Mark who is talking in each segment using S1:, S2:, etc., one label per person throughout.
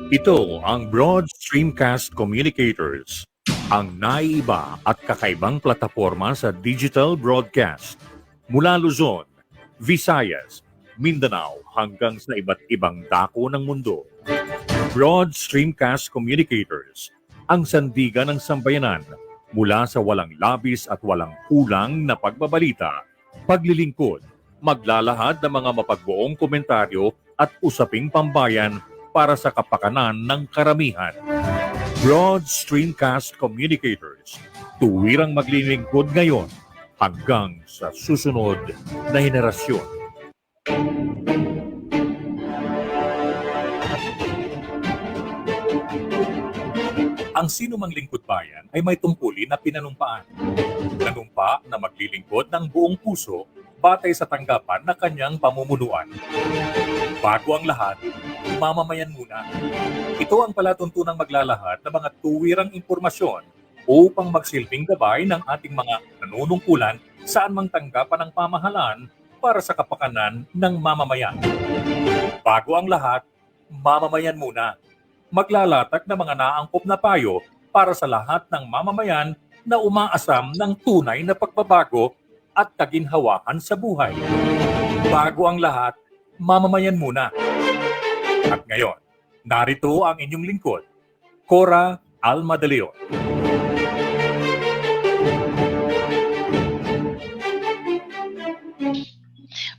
S1: Ito ang Broad Streamcast Communicators, ang naiiba at kakaibang plataporma sa digital broadcast. Mula Luzon, Visayas, Mindanao hanggang sa iba't ibang dako ng mundo. Broad Streamcast Communicators, ang sandigan ng sambayanan mula sa walang labis at walang kulang na pagbabalita, paglilingkod, maglalahad ng mga mapagbuong komentaryo at usaping pambayan para sa kapakanan ng karamihan. Broad Streamcast Communicators, tuwirang maglilingkod ngayon hanggang sa susunod na henerasyon. Ang sinumang lingkod bayan ay may tungkulin na pinanumpaan. Nanumpa na maglilingkod ng buong puso batay sa tanggapan na kanyang pamumunuan. Bago ang lahat, mamamayan muna. Ito ang palatuntunang maglalahad ng mga tuwirang impormasyon upang magsilbing gabay ng ating mga nanunungkulan saan mang tanggapan ng pamahalaan para sa kapakanan ng mamamayan. Bago ang lahat, mamamayan muna. Maglalatag ng mga naangkop na payo para sa lahat ng mamamayan na umaasam ng tunay na pagbabago at kaginhawahan sa buhay. Bago ang lahat, mamamayan muna. At ngayon, narito ang inyong lingkod, Cora Alma de Leon.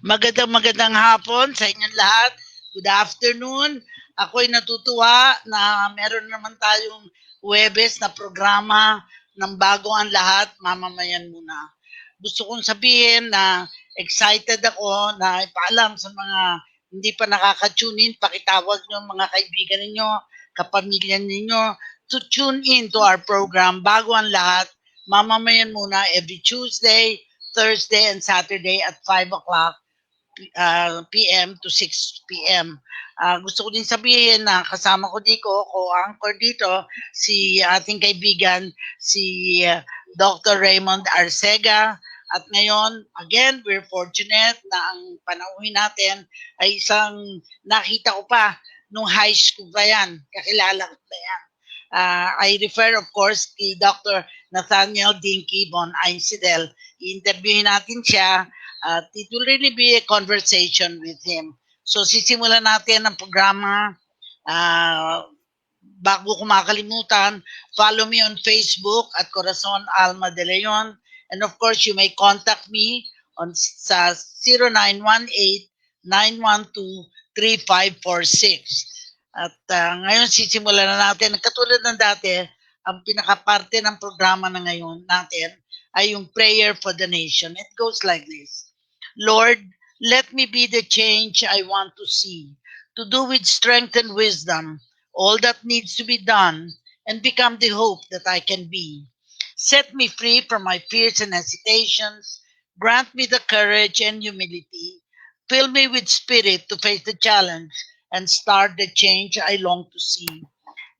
S2: Magandang hapon sa inyong lahat. Good afternoon. Ako'y natutuwa na meron naman tayong Huwebes na programa ng Bago ang Lahat, mamamayan muna. Gusto kong sabihin na excited ako na ipaalam sa mga hindi pa nakaka-tune in, pakitawag nyo mga kaibigan ninyo, kapamilya ninyo to tune in to our program Bago ang Lahat, mamamayan muna every Tuesday, Thursday, and Saturday at 5 o'clock p.m. to 6 p.m. Gusto ko din sabihin na kasama ko co-anchor dito, si ating kaibigan, si Dr. Raymond Arcega. At ngayon, again, we're fortunate na ang panauhin natin ay isang nakita ko pa nung high school pa yan. Kakilala ko pa yan. I refer, of course, kay Dr. Nathaniel Dinky Bon Einsidel. I-interviewin natin siya at it will really be a conversation with him. So sisimulan natin ang programa. Bago ko makalimutan, follow me on Facebook at Corazon Alma de Leon. And of course, you may contact me on sa 0918-912-3546. At ngayon sisimulan na natin. Katulad ng dati, ang pinakaparte ng programa na ngayon natin ay yung prayer for the nation. It goes like this. Lord, let me be the change I want to see, to do with strength and wisdom all that needs to be done, and become the hope that I can be. Set me free from my fears and hesitations. Grant me the courage and humility. Fill me with spirit to face the challenge and start the change I long to see.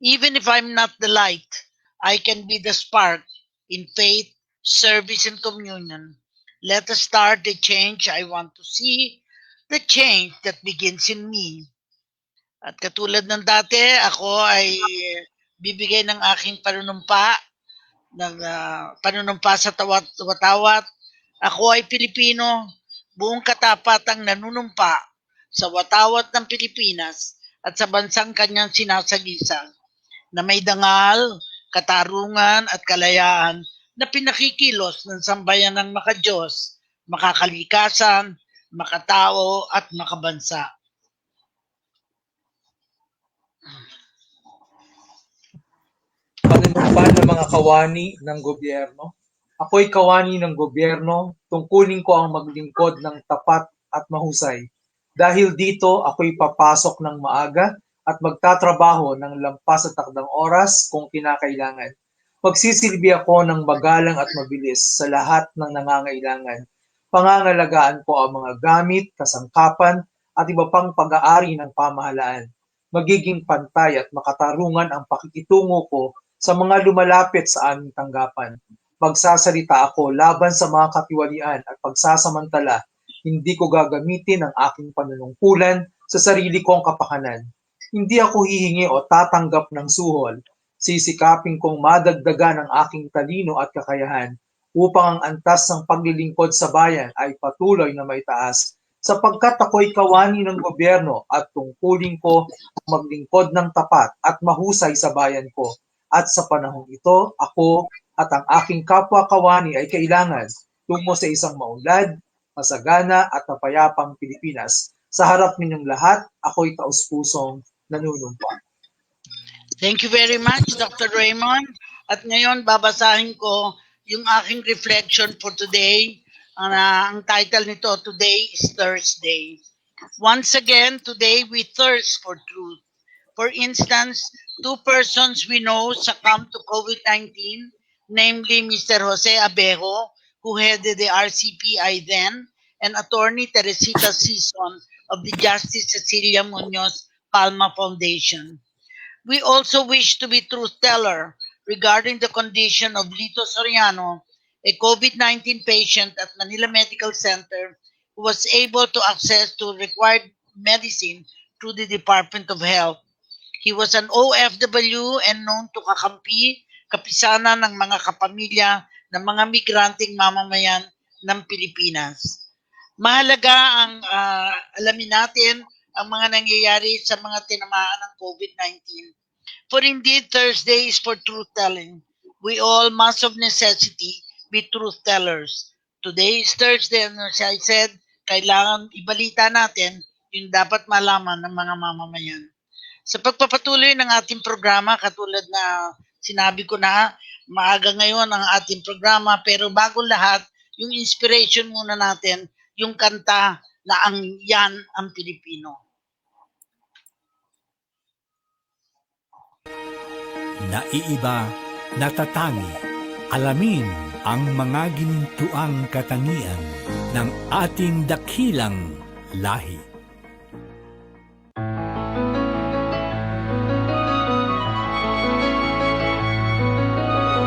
S2: Even if I'm not the light, I can be the spark in faith, service, and communion. Let us start the change I want to see, the change that begins in me. At katulad ng dati, ako ay bibigay ng aking panunumpa sa watawat. Ako ay Pilipino, buong katapatang nanunumpa sa watawat ng Pilipinas at sa bansang kanyang sinasagisag, na may dangal, katarungan at kalayaan na pinakikilos ng sambayan ng makadiyos, makakalikasan, makatao at makabansa.
S3: Panunumpa ng mga kawani ng gobyerno. Ako'y kawani ng gobyerno, tungkulin ko ang maglingkod ng tapat at mahusay. Dahil dito, ako'y papasok ng maaga at magtatrabaho ng lampas sa takdang oras kung kinakailangan. Magsisilbi ako ng magalang at mabilis sa lahat ng nangangailangan. Pangangalagaan ko ang mga gamit, kasangkapan, at iba pang pag-aari ng pamahalaan. Magiging pantay at makatarungan ang pakikitungo ko sa mga lumalapit sa aming tanggapan. Magsasalita ako laban sa mga katiwalian at pagsasamantala. Hindi ko gagamitin ang aking panunungkulan sa sarili kong kapakanan. Hindi ako hihingi o tatanggap ng suhol. Sisikapin kong madagdagan ang aking talino at kakayahan upang ang antas ng paglilingkod sa bayan ay patuloy na maitaas, sapagkat ako'y kawani ng gobyerno at tungkulin ko maglingkod ng tapat at mahusay sa bayan ko. At sa panahong ito, ako at ang aking kapwa kawani ay kailangan tungo sa isang maunlad, masagana at mapayapang Pilipinas. Sa harap ninyong lahat, ako'y taus-pusong nanunumpa.
S2: Thank you very much, Dr. Raymond. At ngayon, babasahin ko yung aking reflection for today. Ang title nito, Today is Thursday. Once again, today we thirst for truth. For instance, two persons we know succumbed to COVID-19, namely Mr. Jose Abejo, who headed the RCPI then, and attorney Teresita Sison of the Justice Cecilia Munoz Palma Foundation. We also wish to be truth-teller regarding the condition of Lito Soriano, a COVID-19 patient at Manila Medical Center who was able to access to required medicine through the Department of Health. He was an OFW and known to kakampi, kapisana ng mga kapamilya ng mga migranteng mamamayan ng Pilipinas. Mahalaga ang alamin natin ang mga nangyayari sa mga tinamaan ng COVID-19. For indeed, Thursday is for truth-telling. We all must of necessity be truth-tellers. Today is Thursday, and as I said, kailangan ibalita natin yung dapat malaman ng mga mamamayan. Sa pagpapatuloy ng ating programa, katulad na sinabi ko na, maaga ngayon ang ating programa, pero bago lahat, yung inspiration muna natin, yung kanta na ang yan ang Pilipino.
S4: Naiiba, natatangi, alamin ang mga ginintuang katangian ng ating dakilang lahi.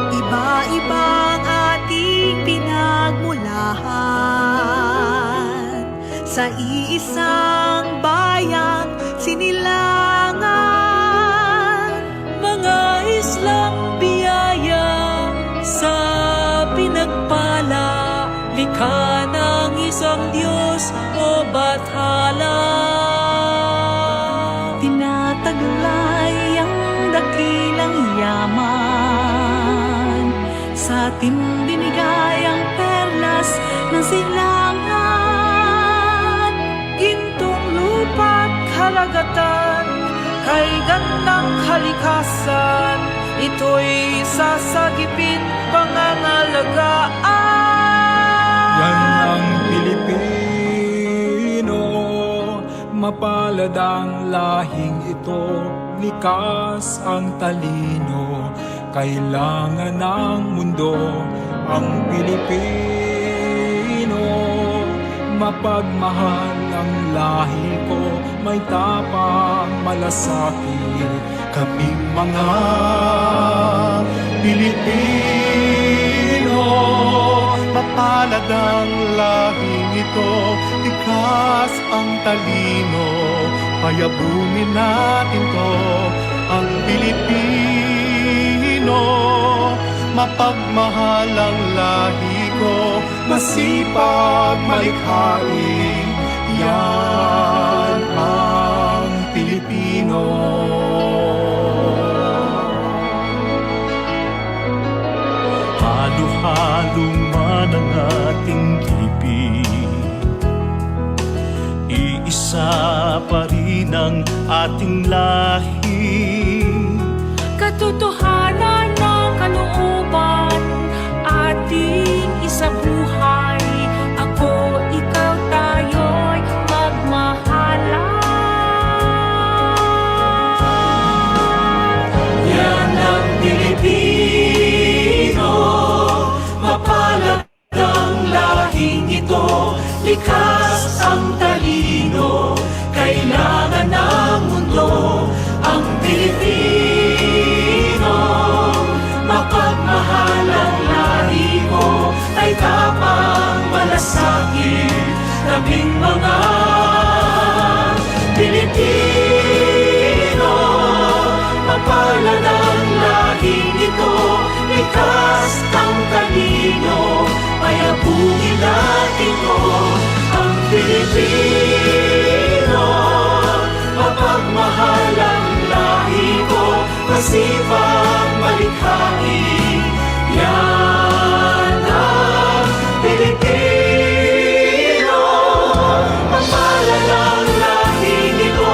S5: Iba-ibang ating pinagmulahan, sa iisang bayang sinilangan. Mga islang biyaya sa pinagpala, likha ng isang Diyos o bathala. Tinataglay ang dakilang yaman, sa ating binigay ang perlas ng silangan. Gintong lupa't karagatan, kay gandang kalikasan, ito'y sasagipin pangangalagaan.
S6: Yan ang Pilipino, mapalad ang lahing ito, likas ang talino, kailangan ng mundo ang Pilipino. Mapagmahal ang lahi ko, may tapang malasakit, kaming mga Pilipino. Mapalad ang lahing ito, likas ang talino, payabunin natin to, ang Pilipino. Mapagmahal ang lahi ko, masipag malikhain, yan ang Pilipino. Halo-halo man ang ating ibig, iisa pa rin ang ating lahi.
S5: Katotohanan ng kalooban, ating isabuhay. Ako, ikaw, tayo'y magmahalan.
S6: Yan ang Pilipino, mapalad ang lahing ito, likas ang talino, kailangan ng mundo ang Pilipino. Mapagmahal ang lahi ko, ay mapalad ang lahing ito, likas ang talino, payapugin natin ko ang Pilipino. Mapagmahal ang lahi ko, masipag malikhain, yan ang Pilipino. Mapalad ang lahing ito,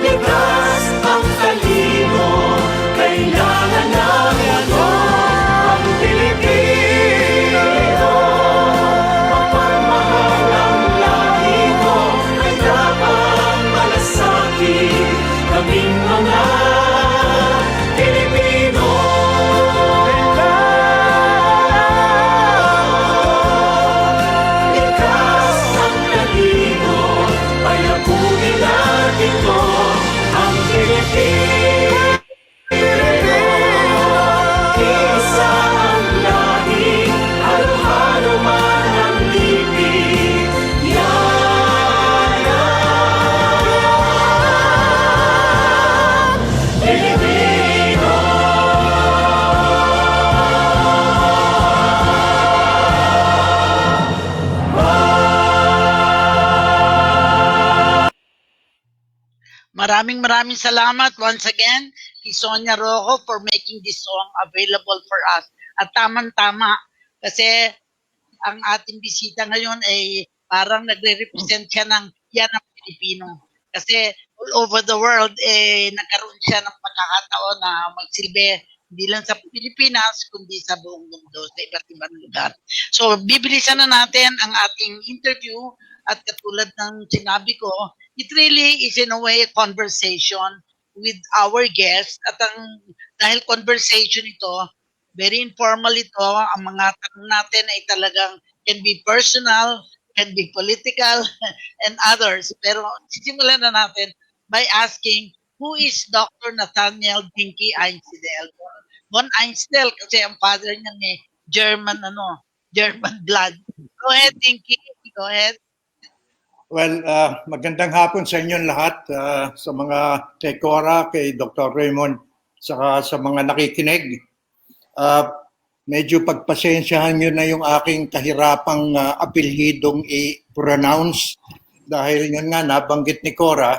S6: likas ang talino, kailangan namin ito, ang Pilipino. Mapagmahal ang lahi ko, ay dapat malasakit, kaming mga Pilipino. Likas ang talino, payapugin natin ko ang Pilipino. Isa ang lahi, halo-halo man ang ibig, yan ang Pilipino.
S2: Maraming salamat once again kay Sonia Rojo for making this song available for us. At tamang-tama kasi ang ating bisita ngayon ay parang nagre-represent siya ng yan ang Pilipino. Kasi all over the world, nagkaroon siya ng pagkakataon na magsilbi hindi lang sa Pilipinas, kundi sa buong mundo, sa iba't ibang lugar. So, bibilisan na natin ang ating interview at katulad ng sinabi ko, it really is in a way a conversation with our guests at dahil conversation ito, very informal ito, ang mga tanong natin ay talagang can be personal, can be political, and others. Pero sisimulan na natin by asking, who is Dr. Nathaniel Dinky Einsdel? Von Einsdel kasi ang father niya ni German blood. Go ahead, Dinky. Go ahead.
S7: Well, magandang hapon sa inyong lahat, sa mga kay Cora, kay Dr. Raymond, saka sa mga nakikinig. Medyo pagpasensyahan nyo na yung aking kahirapang apelyidong i-pronounce dahil yun nga, nabanggit ni Cora,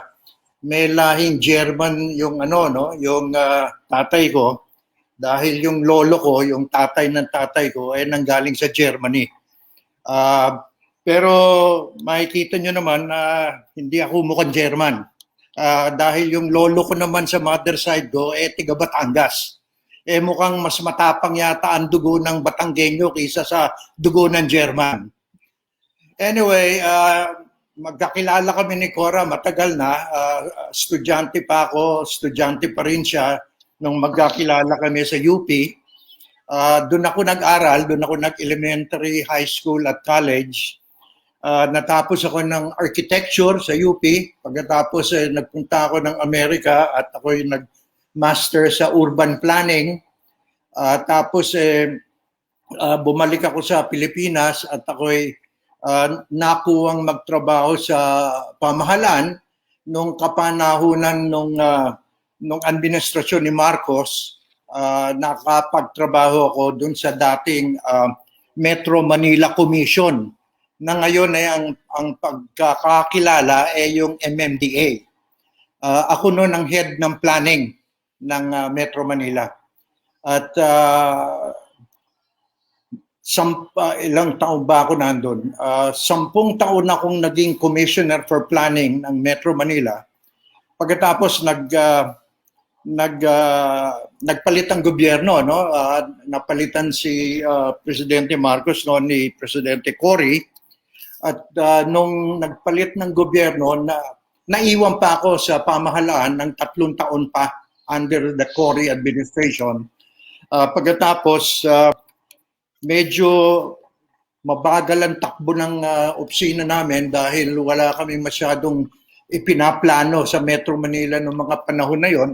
S7: may lahing German yung yung tatay ko dahil yung lolo ko, yung tatay ng tatay ko ay nanggaling sa Germany. Pero makikita nyo naman na hindi ako mukhang German. Dahil yung lolo ko naman sa mother side ko, tiga Batangas. Mukhang mas matapang yata ang dugo ng Batanggenyo kaysa sa dugo ng German. Anyway, magkakilala kami ni Cora matagal na. Estudyante pa ako, estudyante pa rin siya nung magkakilala kami sa UP. Doon ako nag-aral, doon ako nag-elementary, high school at college. Natapos ako ng architecture sa UP. Pagkatapos nagpunta ako ng Amerika at ako yung nag-master sa urban planning. Tapos bumalik ako sa Pilipinas at ako'y nakuwang magtrabaho sa pamahalaan nung kapanahunan nung administrasyon ni Marcos. Nakapagtrabaho ako dun sa dating Metro Manila Commission na ngayon ay ang pagkakakilala ay yung MMDA. Ako noon ang head ng planning ng Metro Manila. At ilang taon ba ako nandun? 10 taon akong naging commissioner for planning ng Metro Manila. Pagkatapos nagpalit ang gobyerno, napalitan si Presidente Marcos noon ni Presidente Cory. At nung nagpalit ng gobyerno, naiwan pa ako sa pamahalaan ng 3 taon pa under the Cory administration. Pagkatapos, medyo mabagal ang takbo ng opisina namin dahil wala kami masyadong ipinaplano sa Metro Manila noong mga panahon na yon.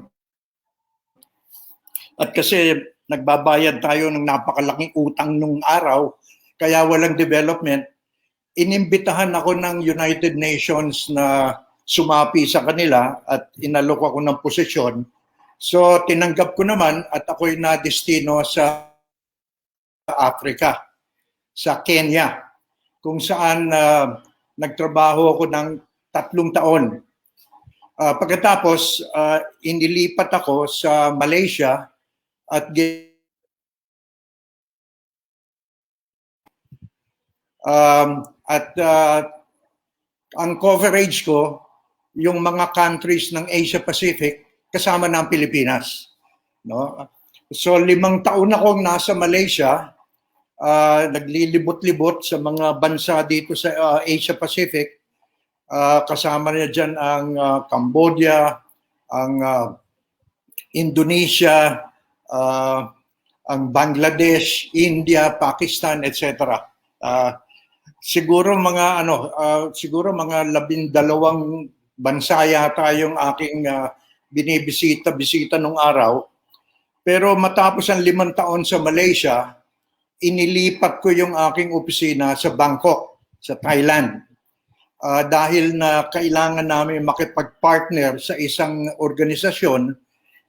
S7: At kasi nagbabayad tayo ng napakalaking utang nung araw, kaya walang development. Inimbitahan ako ng United Nations na sumapi sa kanila at inalok ako ng posisyon So tinanggap ko naman at ako'y na-destino sa Africa, sa Kenya, kung saan nagtrabaho ako ng 3 taon. Pagkatapos, inilipat ako sa Malaysia at ang coverage ko, yung mga countries ng Asia Pacific, kasama ng Pilipinas. No? So 5 taon akong nasa Malaysia, naglilibot-libot sa mga bansa dito sa Asia Pacific. Kasama niya dyan ang Cambodia, ang Indonesia, ang Bangladesh, India, Pakistan, etc. Siguro mga siguro mga 12 bansa yata yung aking binibisita nung araw. Pero matapos ang 5 taon sa Malaysia, inilipat ko yung aking opisina sa Bangkok, sa Thailand. Dahil na kailangan namin makipag-partner sa isang organisasyon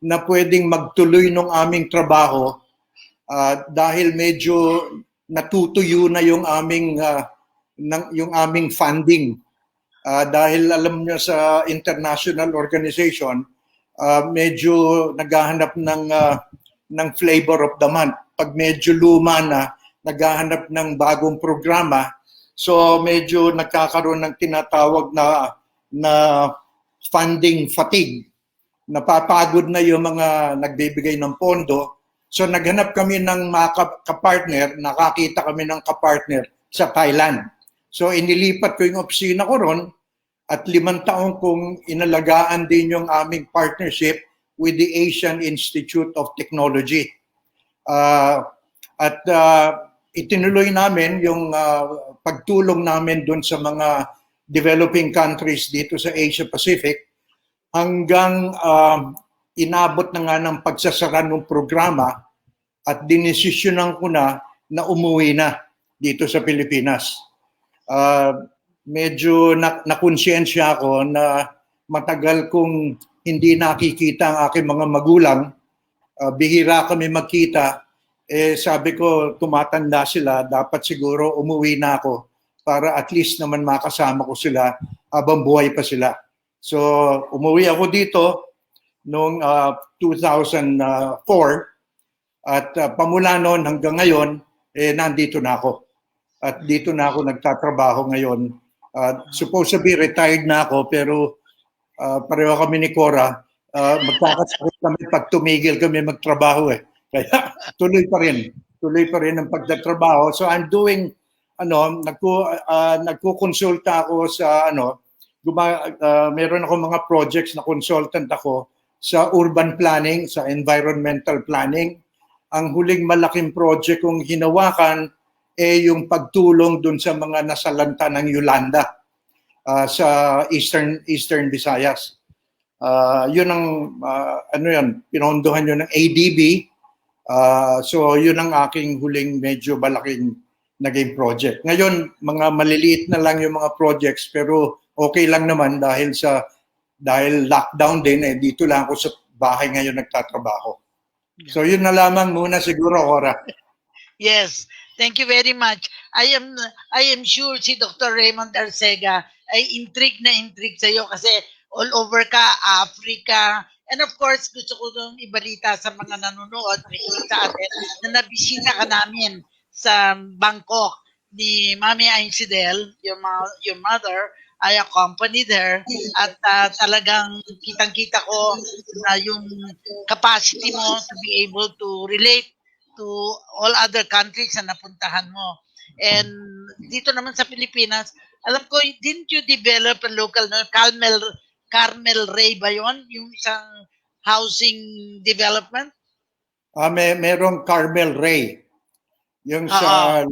S7: na pwedeng magtuloy ng aming trabaho dahil medyo natutuyo na yung aming funding. Dahil alam niyo sa international organization, medyo naghahanap ng flavor of the month. Pag medyo luma na, naghahanap ng bagong programa. So medyo nagkakaroon ng tinatawag na funding fatigue. Napapagod na yung mga nagbibigay ng pondo. So naghanap kami ng mga kapartner, nakakita kami ng kapartner sa Thailand. So inilipat ko yung opisina ko ron at 5 taon kong inalagaan din yung aming partnership with the Asian Institute of Technology. Itinuloy namin yung pagtulong namin doon sa mga developing countries dito sa Asia Pacific hanggang inabot na nga ng pagsasara ng programa at dinesisyonan ko na umuwi na dito sa Pilipinas. Medyo nakonsensya ako na matagal kong hindi nakikita ang aking mga magulang. Bihira kami magkita. Sabi ko, tumatanda sila, dapat siguro umuwi na ako para at least naman makasama ko sila habang buhay pa sila. So, umuwi ako dito noong 2004 at pamula noon hanggang ngayon, nandito na ako. At dito na ako nagtatrabaho ngayon. Supposed to be retired na ako pero pareho kami ni Cora. Magkakasakit kami pag tumigil kami magtrabaho eh. Kaya tuloy pa rin ang pagtatrabaho. So I'm doing nagkukonsulta ako sa meron ako mga projects na consultant ako sa urban planning, sa environmental planning. Ang huling malaking project kong hinawakan yung pagtulong dun sa mga nasalanta ng Yolanda sa Eastern Visayas. Yun ang pinondohan yun ng ADB. So yun ang aking huling medyo malaking naging project. Ngayon, mga maliliit na lang yung mga projects pero okay lang naman dahil lockdown din dito lang ako sa bahay ngayon nagtatrabaho. So yun na lamang muna siguro, Cora.
S2: Yes, thank you very much. I am sure si Dr. Raymond Arcega ay intrigue sa iyo kasi all over ka, Africa. And of course, gusto ko nung ibalita sa mga nanonood, nakikita atin, na nabisita ka namin sa Bangkok ni Mami Ainsidel, your mother. I accompanied her at talagang kitang-kita ko na yung capacity mo to be able to relate to all other countries na napuntahan mo. And dito naman sa Pilipinas, alam ko, didn't you develop a local, Carmel Ray ba yun? Yung isang housing development?
S7: Merong Carmel Ray. Yung sa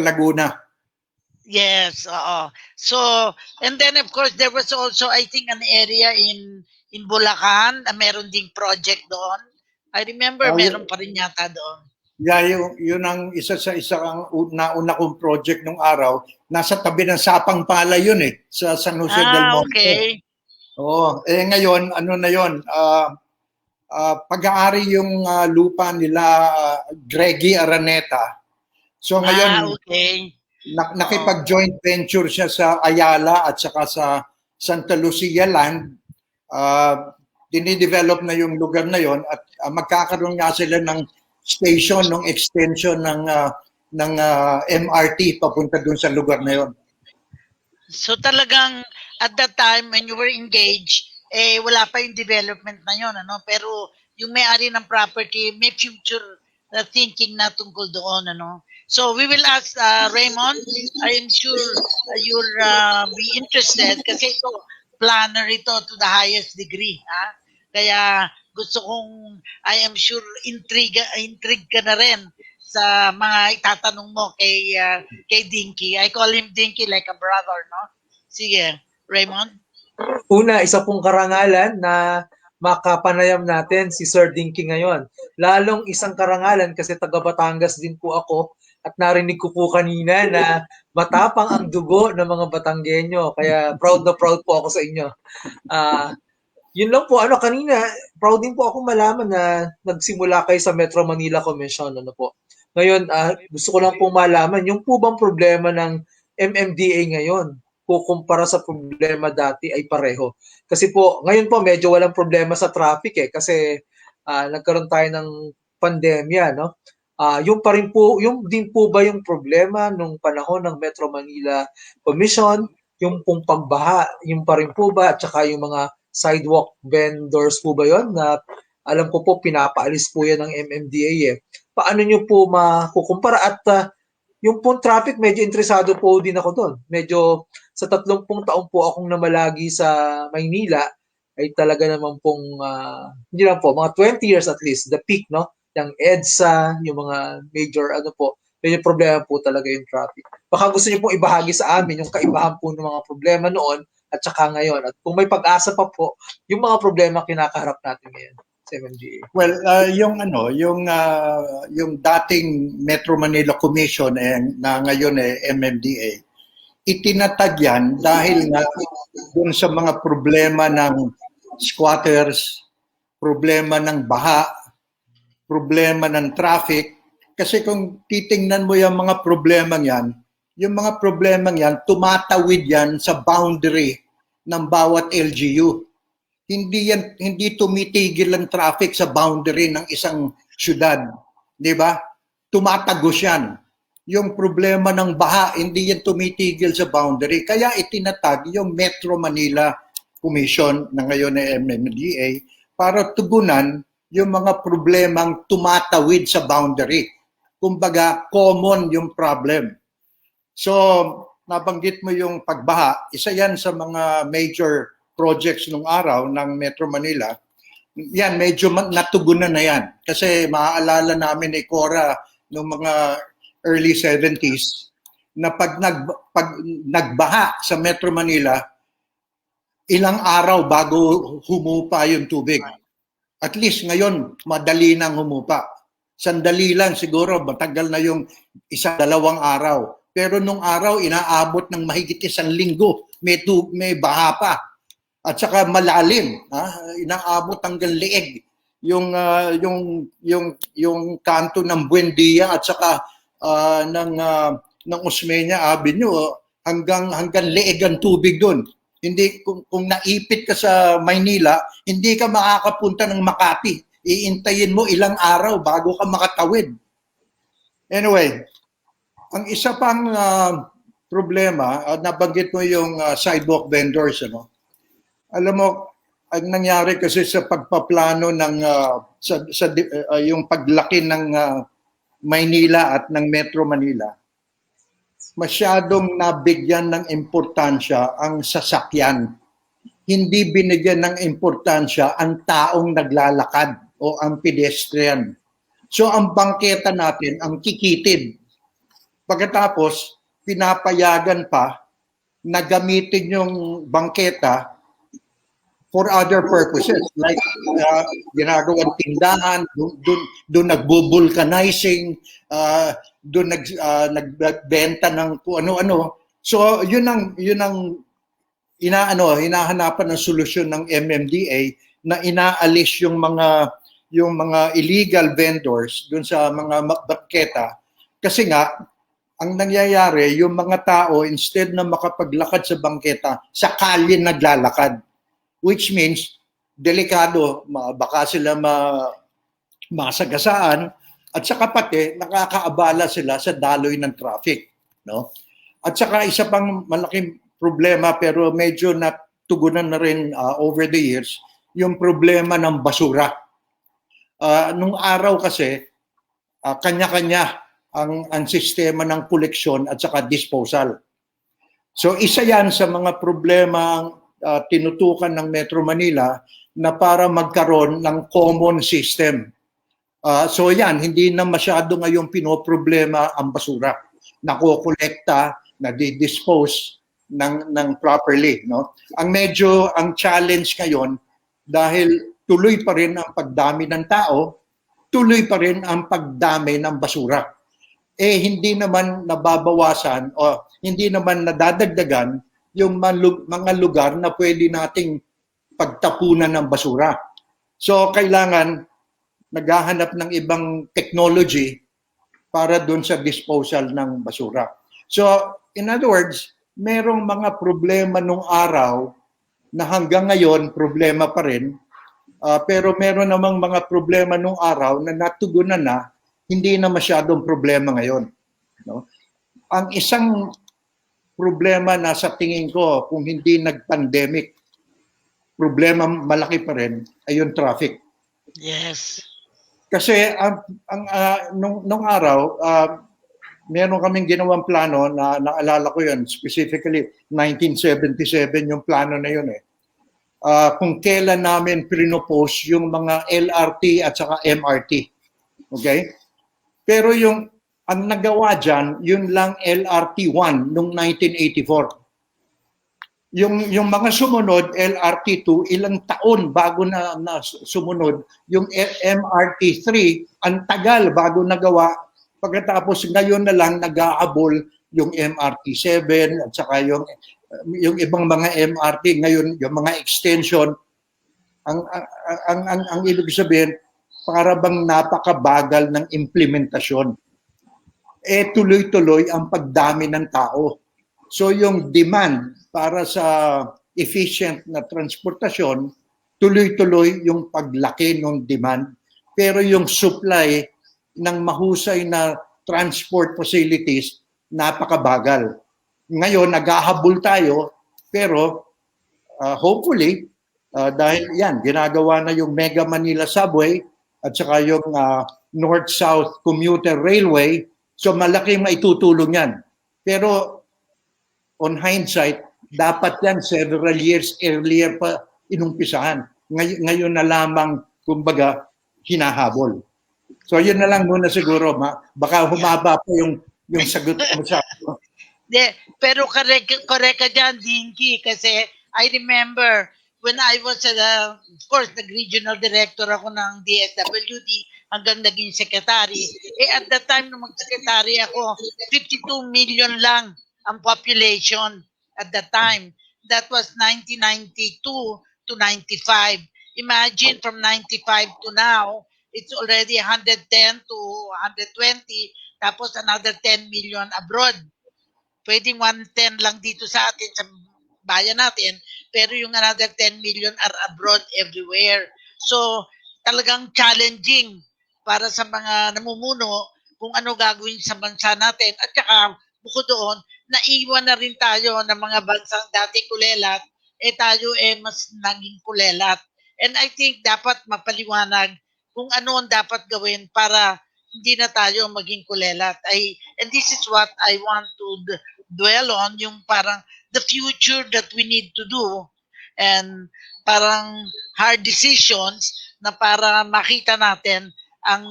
S7: Laguna.
S2: Yes, oo. So, and then of course, there was also, I think, an area in Bulacan na meron ding project doon. I remember meron pa rin yata doon.
S7: Yeah, yun ang isa ang nauna kong project nung araw. Nasa tabi ng Sapang Pala yun sa San Jose del Monte.
S2: Okay.
S7: Oo. Ngayon, ano na yun? pag-aari yung lupa nila Greggy Araneta. So ngayon,
S2: Okay.
S7: nakipag-joint venture siya sa Ayala at saka sa Santa Lucia land. Dinidevelop na yung lugar na yon at magkakaroon nga sila ng station, ng extension ng MRT papunta dun sa lugar na yon.
S2: So talagang at that time when you were engaged, wala pa yung development na yun, ano? Pero yung may-ari ng property, may future thinking na tungkol doon, ano? So we will ask Raymond. I am sure you'll be interested kasi ito, planner ito to the highest degree. Ha? Kaya gusto kong, I am sure, intrigue ka na rin sa mga itatanong mo kay Dinky. I call him Dinky like a brother, no? Sige, Raymond.
S3: Una, isa pong karangalan na makapanayam natin si Sir Dinky ngayon. Lalong isang karangalan kasi taga Batangas din po ako at narinig ko po kanina na matapang ang dugo ng mga Batanggenyo. Kaya proud na proud po ako sa inyo. Yun lang po, kanina, proud din po ako malaman na nagsimula kayo sa Metro Manila Commission, po. Ngayon, gusto ko lang po malaman, yung po bang problema ng MMDA ngayon, kukumpara sa problema dati ay pareho. Kasi po, ngayon po, medyo walang problema sa traffic kasi nagkaroon tayo ng pandemya, no? Yung pa rin po, yung din po ba yung problema nung panahon ng Metro Manila Commission, yung pong pagbaha, yung pa rin po ba, at saka yung mga sidewalk vendors po ba yon na alam ko po pinapaalis po yan ng MMDA Paano nyo po makukumpara at yung pong traffic medyo interesado po din ako doon. Medyo sa 30 taon po akong namalagi sa Maynila ay talaga naman pong hindi lang po, mga 20 years at least, the peak, no? Yung EDSA, yung mga major medyo problema po talaga yung traffic. Baka gusto niyo pong ibahagi sa amin yung kaibahan po ng mga problema noon at saka ngayon. At kung may pag-asa pa po, yung mga problema kinakaharap natin ngayon sa MMDA.
S7: Well, yung dating Metro Manila Commission na ngayon MMDA, itinatag yan dahil nga dun sa mga problema ng squatters, problema ng baha, problema ng traffic. Kasi kung titingnan mo yung mga problemang yan, tumatawid yan sa boundary ng bawat LGU. Hindi tumitigil ang traffic sa boundary ng isang syudad, 'di ba? Tumatagos yan. Yung problema ng baha, hindi yan tumitigil sa boundary. Kaya itinatag yung Metro Manila Commission na ngayon ay MMDA para tugunan yung mga problemang tumatawid sa boundary. Kumbaga, common yung problem. So, nabanggit mo yung pagbaha, isa yan sa mga major projects nung araw ng Metro Manila. Yan, medyo natugunan na yan. Kasi maaalala namin ni Cora noong mga early 70s na pag nagbaha sa Metro Manila, ilang araw bago humupa yung tubig. At least ngayon, madali nang humupa. Sandali lang siguro, matagal na yung 1-2 araw. Pero nung araw, inaabot ng mahigit 1 linggo. May baha pa. At saka malalim. Inaabot hanggang leeg. Yung kanto ng Buendia at saka ng Osmeña Avenue, hanggang leeg ang tubig doon. Hindi, kung naipit ka sa Maynila, hindi ka makakapunta ng Makati. Iintayin mo ilang araw bago ka makatawid. Anyway, ang isa pang problema, nabanggit mo yung sidewalk vendors. Alam mo, ang nangyari kasi sa pagpaplano ng yung paglaki ng Maynila at ng Metro Manila, masyadong nabigyan ng importansya ang sasakyan. Hindi binigyan ng importansya ang taong naglalakad o ang pedestrian. So ang bangketa natin ang kikitid. Pagkatapos, pinapayagan pa na gamitin yung bangketa for other purposes. Like ginagawang tindahan, doon nagbo-vulcanizing, doon nagbenta ng kung ano-ano. So yun ang hinahanapan ng solusyon ng MMDA na inaalis yung mga yung mga illegal vendors dun sa mga bangketa. Kasi nga, ang nangyayari, yung mga tao, instead na makapaglakad sa bangketa, sa kalye naglalakad. Which means, delikado, baka sila masagasaan, at saka pati, nakakaabala sila sa daloy ng traffic. No? At saka isa pang malaking problema, pero medyo natugunan na rin over the years, yung problema ng basura. Nung araw kasi, kanya-kanya ang sistema ng koleksyon at saka disposal. So isa yan sa mga problema tinutukan ng Metro Manila na para magkaroon ng common system. So yan, hindi na masyado ngayong pinoproblema ang basura. Nakokolekta, nadidispose ng properly. No? Ang challenge ngayon, dahil tuloy pa rin ang pagdami ng tao, tuloy pa rin ang pagdami ng basura. Hindi naman nababawasan o hindi naman nadadagdagan yung mga lugar na pwede nating pagtapunan ng basura. So, kailangan naghahanap ng ibang technology para doon sa disposal ng basura. So, in other words, merong mga problema nung araw na hanggang ngayon problema pa rin, pero meron namang mga problema nung araw na natugunan na, hindi na masyadong problema ngayon. No? Ang isang problema na sa tingin ko, kung hindi nag-pandemic, problema malaki pa rin ay yung traffic.
S2: Yes.
S7: Kasi nung araw, meron kaming ginawang plano na naalala ko yun, specifically 1977 yung plano na yun eh. Kung kailan namin pinopose yung mga LRT at saka MRT. Okay? Pero ang nagawa dyan, yun lang LRT1 noong 1984. Yung mga sumunod, LRT2, ilang taon bago na sumunod. Yung MRT3, ang tagal bago nagawa. Pagkatapos ngayon na lang nag-aabol yung MRT7 at saka yung ibang mga MRT ngayon, yung mga extension. Ang ibig sabihin, para bang napakabagal ng implementasyon. Tuloy-tuloy ang pagdami ng tao. So yung demand para sa efficient na transportasyon, tuloy-tuloy yung paglaki ng demand. Pero yung supply ng mahusay na transport facilities, napakabagal. Ngayon, naghahabol tayo, pero hopefully, dahil yan, ginagawa na yung Mega Manila Subway, at saka yung North-South Commuter Railway, so malaking maitutulong yan. Pero on hindsight, dapat yan several years earlier pa inumpisahan. Ngayon na lamang, kumbaga, hinahabol. So yun na lang muna siguro. Baka humaba pa yung sagot mo sa
S2: Pero correct ka dyan, Dinky, kasi I remember when I was, of course, nag-regional director ako ng DSWD hanggang naging secretary. At that time nung mag-secretary ako, 52 million lang ang population at that time. That was 1992 to 95. Imagine from 95 to now, it's already 110 to 120, tapos another 10 million abroad. Pwedeng 110 lang dito sa atin, sa bayan natin, pero yung another 10 million are abroad everywhere. So, talagang challenging para sa mga namumuno kung ano gagawin sa bansa natin. At saka, bukod doon, naiwan na rin tayo ng mga bansang dati kulelat, tayo mas naging kulelat. And I think dapat mapaliwanag kung ano ang dapat gawin para hindi na tayo maging kulelat. And this is what I want to dwell on, yung parang the future that we need to do and parang hard decisions na para makita natin ang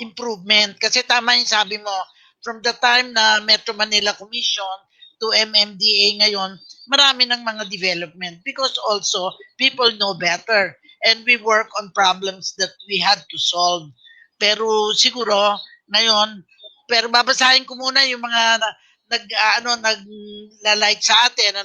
S2: improvement. Kasi tama yung sabi mo, from the time na Metro Manila Commission to MMDA ngayon, marami ng mga development because also people know better and we work on problems that we had to solve. Pero siguro ngayon, pero babasahin ko muna yung mga nagla-like sa atin,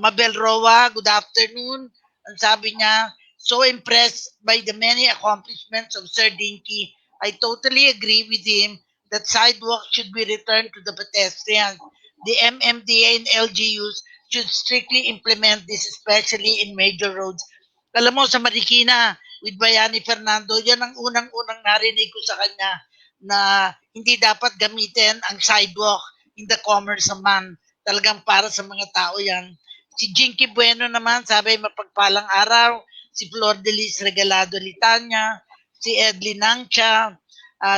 S2: Mabel Roa, good afternoon. Ang sabi niya, so impressed by the many accomplishments of Sir Dinky. I totally agree with him that sidewalks should be returned to the pedestrians. The MMDA and LGUs should strictly implement this, especially in major roads. Alam mo, sa Marikina, with Bayani Fernando, yan ang unang-unang narinig ko sa kanya na hindi dapat gamitin ang sidewalk in the commerce naman. Talagang para sa mga tao yan. Si Jinky Bueno naman, sabi mapagpalang araw. Si Flor de Lis Regalado Litanya, si Edlin Nangcha,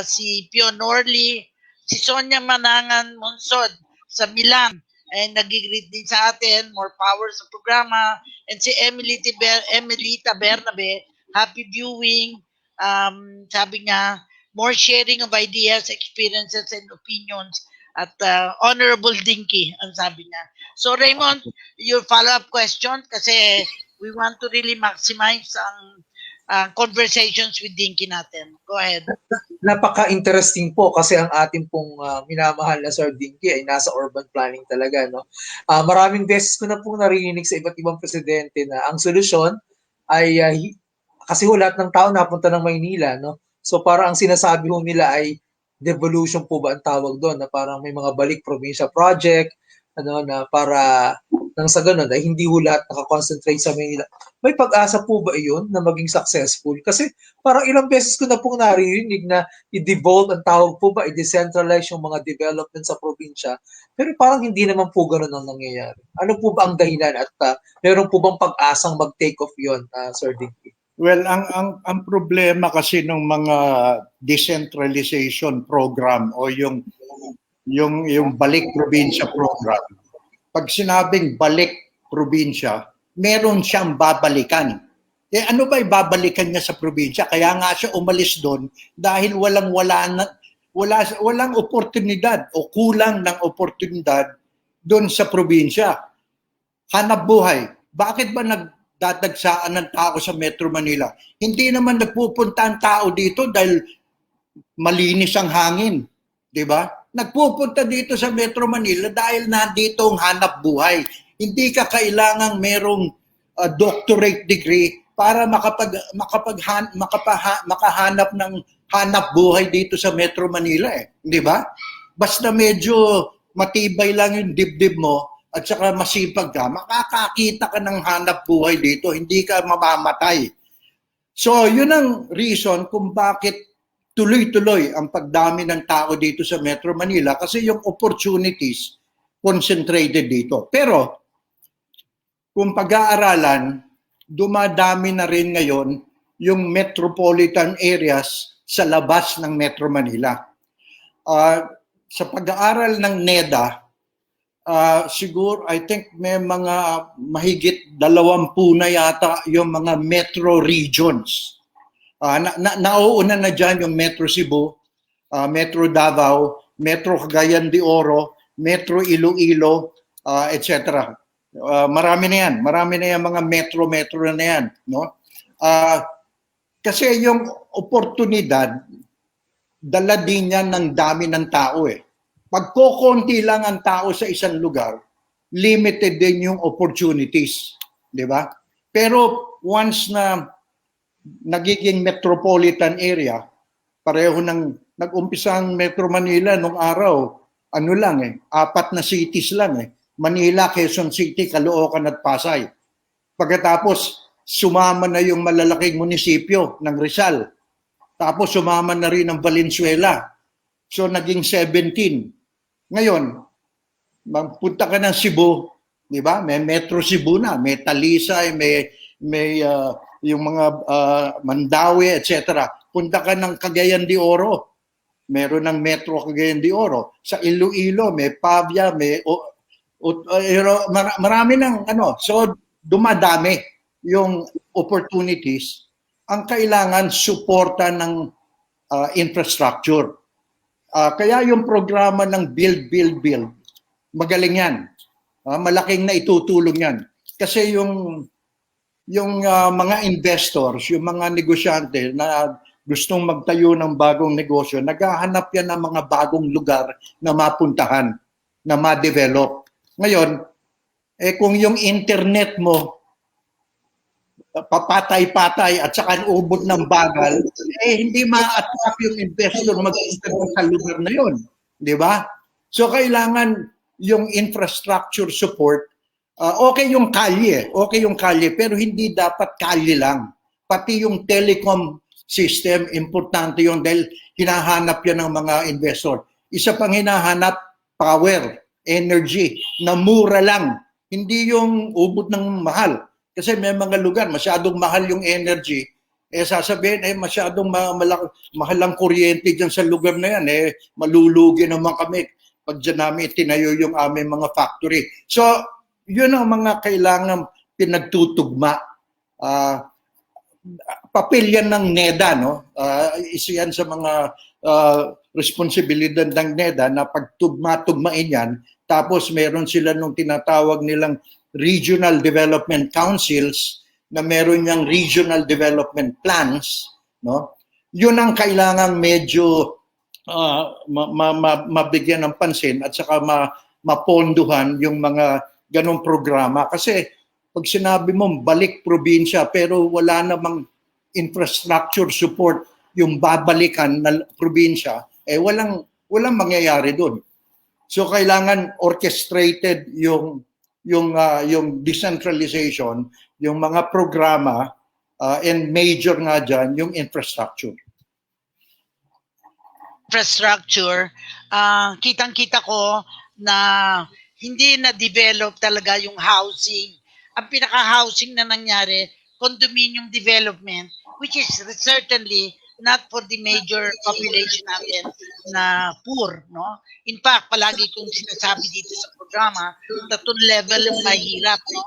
S2: si Pion Orly, si Sonia Manangan Monsod sa Milan, ay nagigreet din sa atin, more power sa programa, and si Emilita Bernabe, happy viewing, sabi niya, more sharing of ideas, experiences, and opinions, at Honorable Dinky, ang sabi niya. So Raymond, your follow-up question, kasi we want to really maximize ang conversations with Dinky natin. Go ahead.
S3: Napaka-interesting po kasi ang ating pong minamahal na Sir Dinky ay nasa urban planning talaga, no? Maraming beses ko na pong narinig sa iba't ibang presidente na ang solusyon ay kasi lahat ng tao napunta ng Maynila, no? So parang ang sinasabi ho nila ay devolution po ba ang tawag doon, na parang may mga balik probinsya project, ano, na para nang sa ganun ay hindi ho lahat nakakonsentrate sa Manila. May pag-asa po ba iyon na maging successful? Kasi parang ilang beses ko na pong narinig na i-devolve ang tawag po ba, i-decentralize yung mga development sa probinsya. Pero parang hindi naman po ganun ang nangyayari. Ano po ba ang dahilan at meron po bang pag-asang mag-take off yun, Sir Dinky?
S7: Well, ang problema kasi ng mga decentralization program o yung balik probinsya program, pag sinabing balik probinsya, meron siyang babalikan. Eh ano ba ibabalikan niya sa probinsya? Kaya nga siya umalis doon dahil walang oportunidad o kulang ng oportunidad doon sa probinsya. Hanap buhay. Bakit ba nagdadagsaan ng tao sa Metro Manila? Hindi naman nagpupunta ang tao dito dahil malinis ang hangin, 'di ba? Nagpupunta dito sa Metro Manila dahil nandito ang hanap buhay. Hindi ka kailangang merong doctorate degree para makahanap ng hanap buhay dito sa Metro Manila, di ba? Basta medyo matibay lang yung dibdib mo at saka masipag ka, makakakita ka ng hanap buhay dito, hindi ka mamamatay. So, yun ang reason kung bakit tuloy-tuloy ang pagdami ng tao dito sa Metro Manila kasi yung opportunities concentrated dito. Pero kung pag-aaralan, dumadami na rin ngayon yung metropolitan areas sa labas ng Metro Manila. Sa pag-aaral ng NEDA, siguro I think may mga mahigit 20 na yata yung mga metro regions. Nauuna na dyan yung Metro Cebu, Metro Davao, Metro Cagayan de Oro, Metro Iloilo, etc. Marami na yan mga metro na yan, no? Kasi yung oportunidad, dala din yan ng dami ng tao Pag kokonti lang ang tao sa isang lugar, limited din yung opportunities, di ba? Pero once na nagiging metropolitan area, pareho nag-umpisa ang Metro Manila nung araw, 4 na cities lang Manila, Quezon City, Caloocan at Pasay. Pagkatapos, sumama na yung malalaking munisipyo ng Rizal. Tapos sumama na rin ang Valenzuela. So naging 17. Ngayon, punta ka ng Cebu, di ba? May Metro Cebu na, may Talisay, may yung mga Mandaue, etc. Punta ka ng Cagayan de Oro, meron ng Metro Cagayan de Oro. Sa Iloilo, may Pavia, may marami ng So dumadami yung opportunities. Ang kailangan suporta ng infrastructure. Kaya yung programa ng Build, magaling yan. Malaking na itutulong yan. Kasi yung mga investors, yung mga negosyante na gustong magtayo ng bagong negosyo, naghahanap yan ng mga bagong lugar na mapuntahan, na ma-develop. Ngayon, kung yung internet mo papatay-patay at saka ubod ng bagal, hindi ma-attract yung investor magpunta sa lugar na yon, di ba? So kailangan yung infrastructure support, okay yung kalye, pero hindi dapat kalye lang. Pati yung telecom system, importante yun dahil hinahanap yan ng mga investor. Isa pang hinahanap, power, energy, na mura lang. Hindi yung ubod ng mahal. Kasi may mga lugar, masyadong mahal yung energy. Sasabihin, masyadong mahal ang kuryente dyan sa lugar na yan. Malulugi naman kami pag dyan namin tinayo yung aming mga factory. So, yun ang mga kailangan pinagtutugma. Papel yan ng NEDA, no? Isa yan sa mga responsibilidad ng NEDA na pagtugma-tugmain yan. Tapos meron sila nung tinatawag nilang regional development councils na meron niyang regional development plans, no? Yun ang kailangan medyo mabigyan ng pansin at saka maponduhan yung mga ganong programa. Kasi pag sinabi mo balik probinsya pero wala namang infrastructure support yung babalikan na probinsya, walang mangyayari doon. So kailangan orchestrated yung decentralization, yung mga programa, and major nga dyan, yung infrastructure.
S2: Infrastructure, kitang-kita ko na hindi na-develop talaga yung housing. Ang pinaka-housing na nangyari, condominium development, which is certainly not for the major population natin na poor, no? In fact, palagi kong sinasabi dito sa programa, tatlong level yung mahirap, no?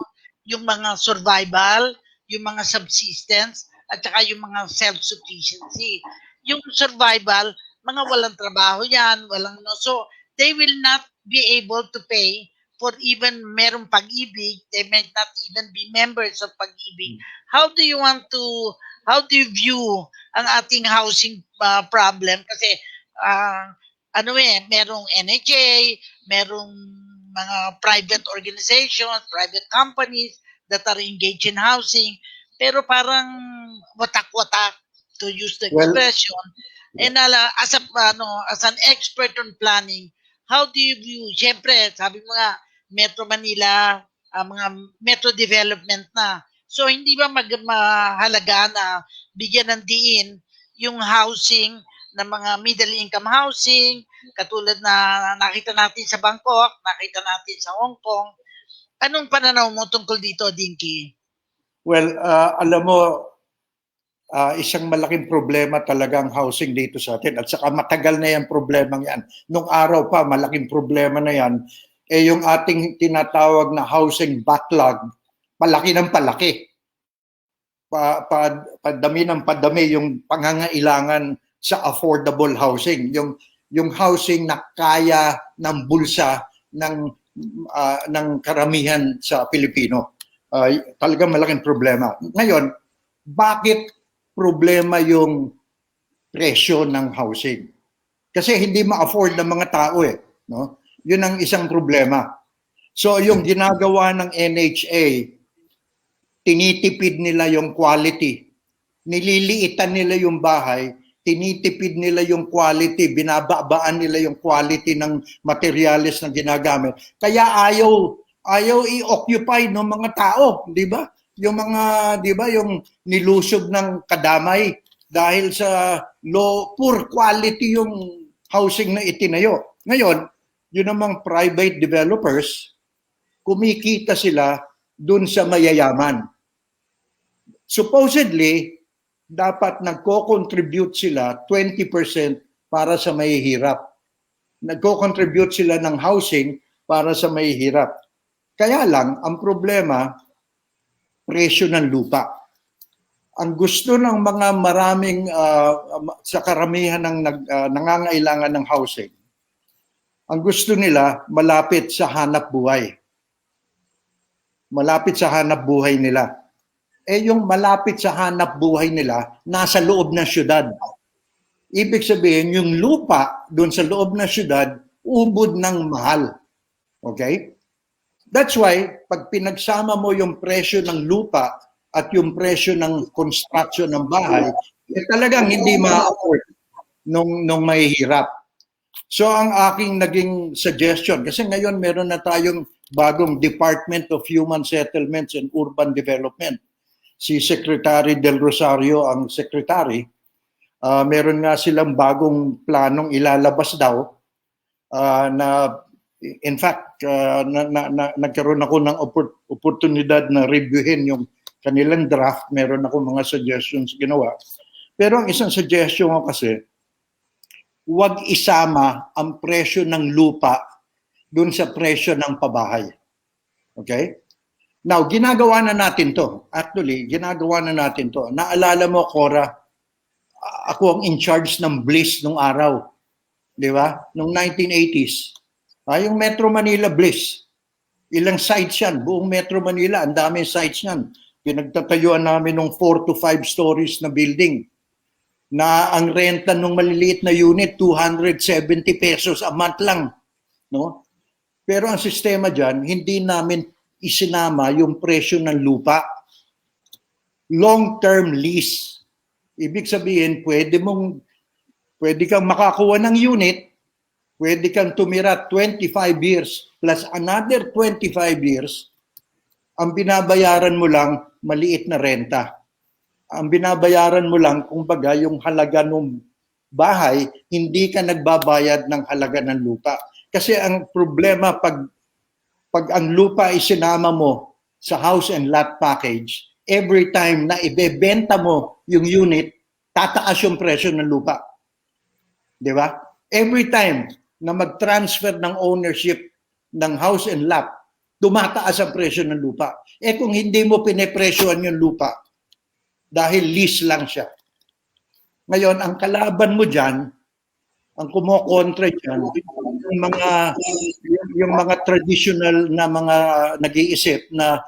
S2: Yung mga survival, yung mga subsistence, at saka yung mga self-sufficiency. Yung survival, mga walang trabaho yan, so they will not be able to pay for even merong pag-ibig, they may not even be members of pag-ibig. How do you view ang ating housing problem? Kasi merong NHA, merong mga private organizations, private companies that are engaged in housing, pero parang watak-watak, to use the expression. And as an expert on planning, how do you view, siyempre, sabi mo nga, Metro Manila, mga metro development na. So, hindi ba mahalaga na bigyan ng diin yung housing ng mga middle income housing, katulad na nakita natin sa Bangkok, nakita natin sa Hong Kong. Anong pananaw mo tungkol dito, Dinky?
S7: Well, alam mo, isang malaking problema talaga ang housing dito sa atin at saka matagal na yan problema yan. Nung araw pa, malaking problema na yan. Yung ating tinatawag na housing backlog, palaki ng palaki. Padami ng padami yung pangangailangan sa affordable housing. Yung housing na kaya ng bulsa ng karamihan sa Pilipino. Talagang malaking problema. Ngayon, bakit problema yung presyo ng housing? Kasi hindi ma-afford ng mga tao no? Yun ang isang problema. So yung ginagawa ng NHA, tinitipid nila yung quality. Nililiitan nila yung bahay, tinitipid nila yung quality, binababaan nila yung quality ng materials na ginagamit. Kaya ayaw i-occupy ng mga tao, di ba? Yung mga, di ba, yung nilusob ng kadamay dahil sa poor quality yung housing na itinayo. Ngayon, yun namang private developers, kumikita sila dun sa mayayaman. Supposedly, dapat nagko-contribute sila 20% para sa mahihirap. Nagko-contribute sila ng housing para sa mahihirap. Kaya lang, ang problema, presyo ng lupa. Ang gusto ng mga maraming, sa karamihan ng nangangailangan ng housing, ang gusto nila malapit sa hanap buhay. Malapit sa hanap buhay nila. Yung malapit sa hanap buhay nila, nasa loob ng syudad. Ibig sabihin, yung lupa doon sa loob ng syudad, ubod ng mahal. Okay? That's why, pag pinagsama mo yung presyo ng lupa at yung presyo ng construction ng bahay, talagang hindi ma-afford nung mahihirap. So ang aking naging suggestion, kasi ngayon meron na tayong bagong Department of Human Settlements and Urban Development. Si Secretary Del Rosario ang secretary. Meron nga silang bagong planong ilalabas daw na in fact nagkaroon ako ng oportunidad na reviewin yung kanilang draft. Meron ako mga suggestions ginawa. Pero ang isang suggestion ko kasi, huwag isama ang presyo ng lupa dun sa presyo ng pabahay. Okay? Now, ginagawa na natin to. Actually, ginagawa na natin to. Naalala mo, Cora, ako ang in charge ng Bliss nung araw. Di ba? Nung 1980s. Yung Metro Manila Bliss. Ilang sites yan? Buong Metro Manila, ang daming sites yan. Pinagtatayuan namin ng 4 to 5 stories na building na ang renta ng maliliit na unit, 270 pesos a month lang. No? Pero ang sistema dyan, hindi namin isinama yung presyo ng lupa. Long-term lease. Ibig sabihin, pwede kang makakuha ng unit, pwede kang tumira 25 years plus another 25 years, ang binabayaran mo lang, maliit na renta. Ang binabayaran mo lang, kumbaga, yung halaga ng bahay, hindi ka nagbabayad ng halaga ng lupa. Kasi ang problema, pag ang lupa isinama mo sa house and lot package, every time na ibebenta mo yung unit, tataas yung presyo ng lupa. Di ba? Every time na mag-transfer ng ownership ng house and lot, tumataas ang presyo ng lupa. Kung hindi mo pinepresyohan yung lupa, dahil lease lang siya. Ngayon, ang kalaban mo dyan, ang kumokontra dyan, yung mga traditional na mga nag-iisip na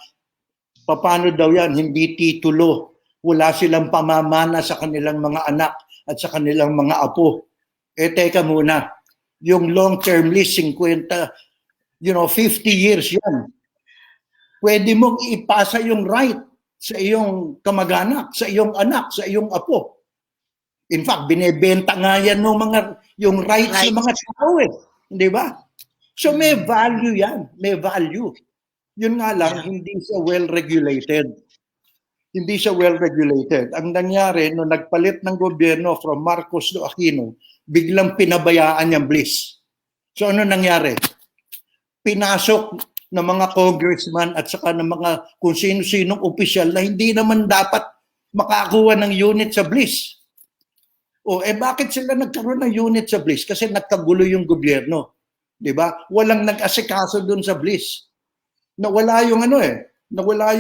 S7: paano daw yan, hindi titulo, wala silang pamamana sa kanilang mga anak at sa kanilang mga apo. Teka muna, yung long-term lease, 50 years yan. Pwede mong ipasa yung right sa iyong kamag-anak, sa iyong anak, sa iyong apo. In fact, binebenta nga yan yung rights ng mga tao Di ba? So may value yan. May value. Yun nga lang, hindi siya well-regulated. Hindi siya well-regulated. Ang nangyari, nung nagpalit ng gobyerno from Marcos to Aquino, biglang pinabayaan yung Bliss. So ano nangyari? Pinasok ng mga congressman at saka ng mga kung sino-sinong opisyal na hindi naman dapat makakuha ng unit sa Bliss. Bakit sila nagkaroon ng unit sa Bliss? Kasi nagkagulo yung gobyerno. Di ba? Walang nag-asikaso doon sa Bliss. Nawala yung nawala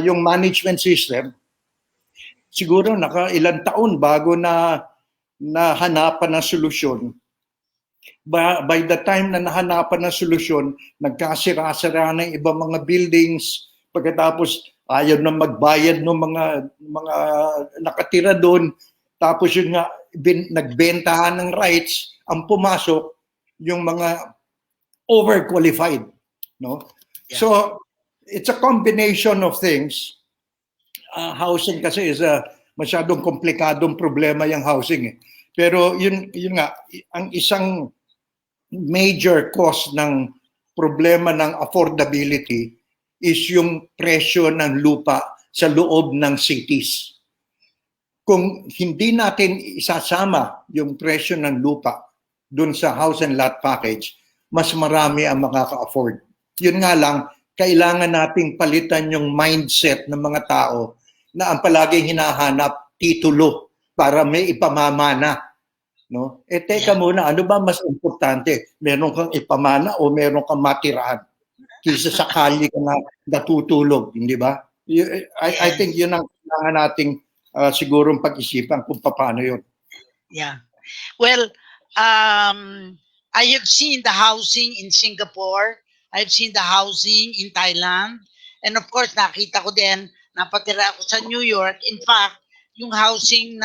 S7: yung management system. Siguro ilang taon bago na hanapan ng solusyon. By the time na nahanapan ng solusyon, nagkasira-sira ng ibang mga buildings, pagkatapos ayaw na magbayad ng mga nakatira doon, tapos yun nga, nagbentahan ng rights, ang pumasok yung mga overqualified. No? Yeah. So, it's a combination of things. Housing kasi is a masyadong komplikadong problema yung housing. Pero yun nga, ang isang major cause ng problema ng affordability is yung presyo ng lupa sa loob ng cities. Kung hindi natin isasama yung presyo ng lupa dun sa house and lot package, mas marami ang makaka-afford. Yun nga lang, kailangan nating palitan yung mindset ng mga tao na ang palaging hinahanap titulo para may ipamamana. No? Teka muna, ano ba mas importante? Meron kang ipamana o meron kang matirahan? Kisa sa kalye ka na natutulog, hindi ba? I think yun ang kailangan nating sigurong pag-isipan kung paano yun.
S2: Yeah. Well, I have seen the housing in Singapore. I've seen the housing in Thailand. And of course, nakita ko din, napatira ako sa New York. In fact, yung housing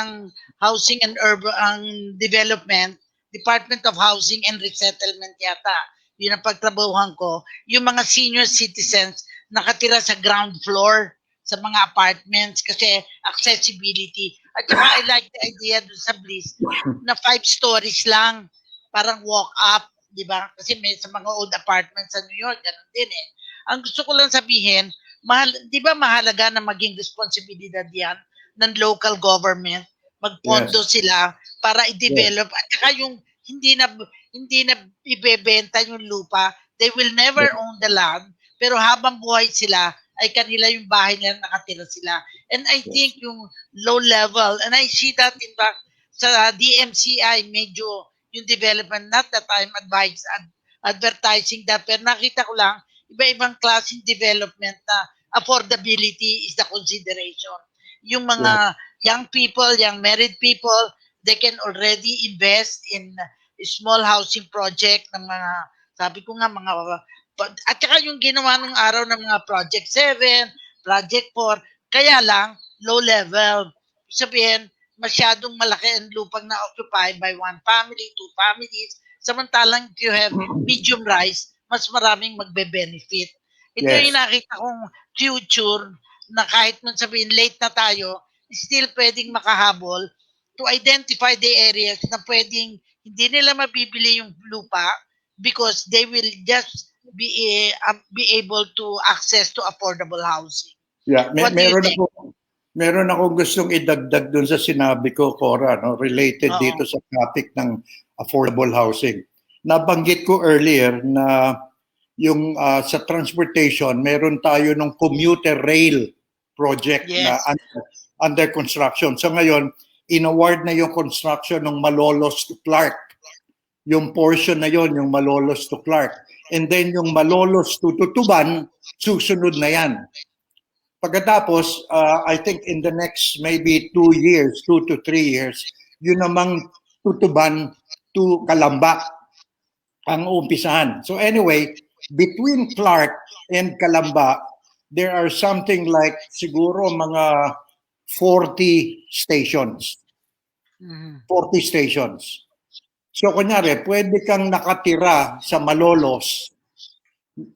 S2: and Urban Development, Department of Housing and Resettlement yata, yun ang pagtrabahuhan ko, yung mga senior citizens nakatira sa ground floor sa mga apartments kasi accessibility. At saka I like the idea dun sa Bliss na 5 stories lang, parang walk up, di ba? Kasi may sa mga old apartments sa New York, ganun din eh. Ang gusto ko lang sabihin, di ba mahalaga na maging responsibilidad yan ng local government? Magpondo sila para i-develop at saka yung hindi na ibebenta yung lupa, they will never own the land, pero habang buhay sila ay kanila yung bahay nila, nakatira sila. And I think yung low level, and I see that in fact sa DMCI, medyo yung development, not that I'm advertising that, pero nakita ko lang, iba-ibang klaseng development na affordability is the consideration. Yung mga young people, young married people, they can already invest in small housing project ng mga, sabi ko nga, mga, at saka yung ginawa ng araw ng mga Project 7, Project 4, kaya lang, low level. Sabihin, masyadong malaki ang lupang na occupied by one family, two families, samantalang if you have medium rise, mas maraming magbe-benefit. Ito yung nakita kong future na kahit man sabihin late na tayo, still pwedeng makahabol to identify the areas na pwedeng hindi nila mabibili yung lupa because they will just be able to access to affordable housing.
S7: Yeah,
S2: What do you think?
S7: Meron akong gustong idagdag dun sa sinabi ko, Cora, no, related
S2: Oo.
S7: dito sa topic ng affordable housing. Nabanggit ko earlier na yung sa transportation, meron tayo ng commuter rail project na under construction. So ngayon, in-award na yung construction ng Malolos to Clark. Yung portion na yon, yung Malolos to Clark. And then yung Malolos to Tutuban, susunod na yan. Pagkatapos, I think in the next maybe 2 years, 2 to 3 years, yun namang Tutuban to Calamba ang umpisahan. So anyway, between Clark and Calamba, there are something like siguro mga 40 stations. 40 stations. So kunyari, pwede kang nakatira sa Malolos,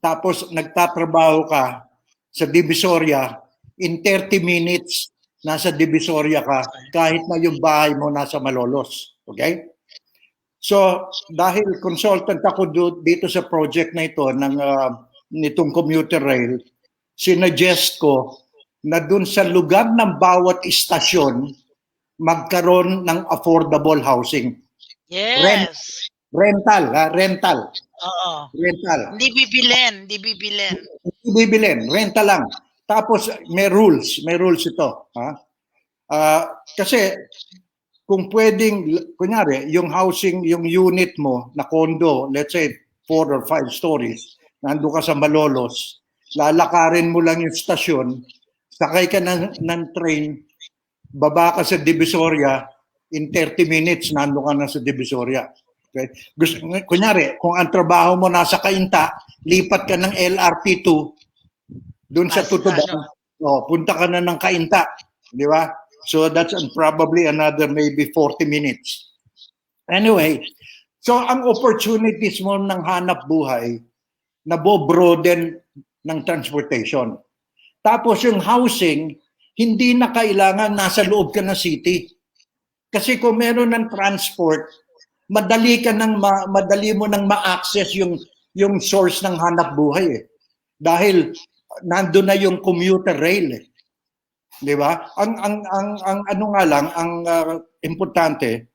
S7: tapos nagtatrabaho ka sa Divisoria, in 30 minutes, nasa Divisoria ka, kahit na yung bahay mo nasa Malolos. Okay? So, dahil consultant ako dito sa project na ito, nitong commuter rail, sinuggest ko na dun sa lugar ng bawat istasyon, magkaroon ng affordable housing.
S2: Yes.
S7: Rental.
S2: Oo.
S7: Rental.
S2: Hindi bibilin.
S7: Bibilin, renta lang. Tapos may rules ito. Kasi kung pwedeng, kunyari, yung housing, yung unit mo na condo, let's say 4 or 5 stories, nando ka sa Malolos, lalakarin mo lang yung stasyon, sakay ka ng train, baba ka sa Divisoria, in 30 minutes, nando ka na sa Divisoria. Okay? Kunyari, kung ang trabaho mo nasa Cainta, lipat ka ng LRT2 doon sa Tutuban, punta ka na ng Cainta, di ba? So that's probably another maybe 40 minutes. Anyway, so ang opportunities mo ng hanap buhay, nabo-broaden ng transportation. Tapos yung housing, hindi na kailangan nasa loob ka ng city. Kasi kung meron ng transport, madali mo nang ma-access yung source ng hanap buhay eh. Dahil nandoon na yung commuter rail eh. 'Di ba? Ang ano nga lang, ang importante,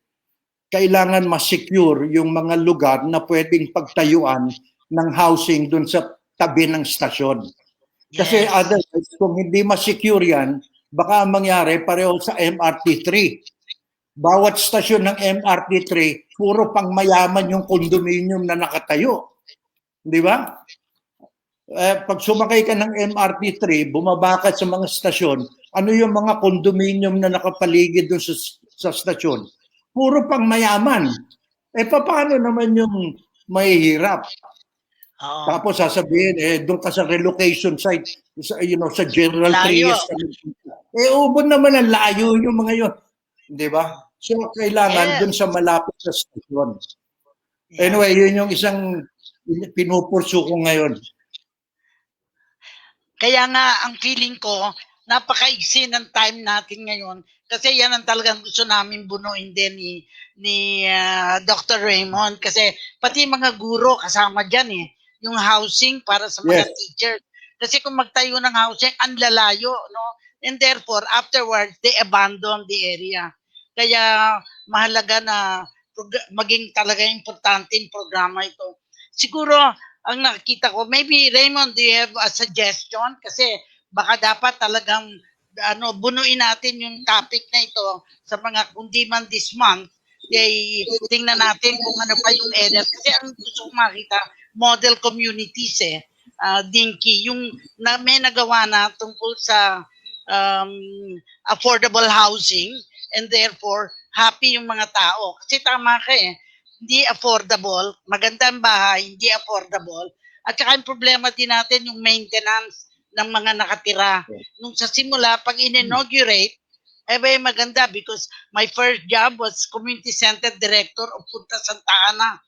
S7: kailangan ma-secure yung mga lugar na pwedeng pagtayuan ng housing doon sa tabi ng stasyon. Kasi otherwise, kung hindi ma-secure yan, baka mangyari pareho sa MRT3. Bawat stasyon ng MRT3, puro pang mayaman yung condominium na nakatayo. Di ba? Pag sumakay ka ng MRT3, bumaba ka sa mga stasyon, ano yung mga condominium na nakapaligid doon sa stasyon? Puro pang mayaman. Paano naman yung mahihirap? Tapos sasabihin, doon ka sa relocation site, sa General Trias. Ubod naman ang layo yung mga yun. Di ba? So, kailangan dun sa malapit sa station. Anyway, yun yung isang pinupursu ko ngayon.
S2: Kaya nga ang feeling ko, napakaiksi ng time natin ngayon kasi yan ang talagang gusto namin bunuin din ni Dr. Raymond kasi pati mga guro kasama diyan eh, yung housing para sa mga
S7: Yes.
S2: teacher. Kasi kung magtayo ng housing, ang lalayo, no? And therefore, afterwards, they abandon the area. Kaya mahalaga na maging talaga importante yung programa ito. Siguro, ang nakikita ko, maybe Raymond, do you have a suggestion? Kasi baka dapat talagang bunuin natin yung topic na ito sa mga kundi man this month. Tingnan natin kung ano pa yung areas. Kasi ang gusto kong makita, model communities Dinky, yung may nagawa na tungkol sa affordable housing and therefore happy yung mga tao. Kasi tama ka hindi affordable, maganda ang bahay, hindi affordable. At saka yung problema din natin yung maintenance ng mga nakatira. Nung sa simula, pag in-inaugurate, maganda because my first job was community center director of Punta Santa Ana.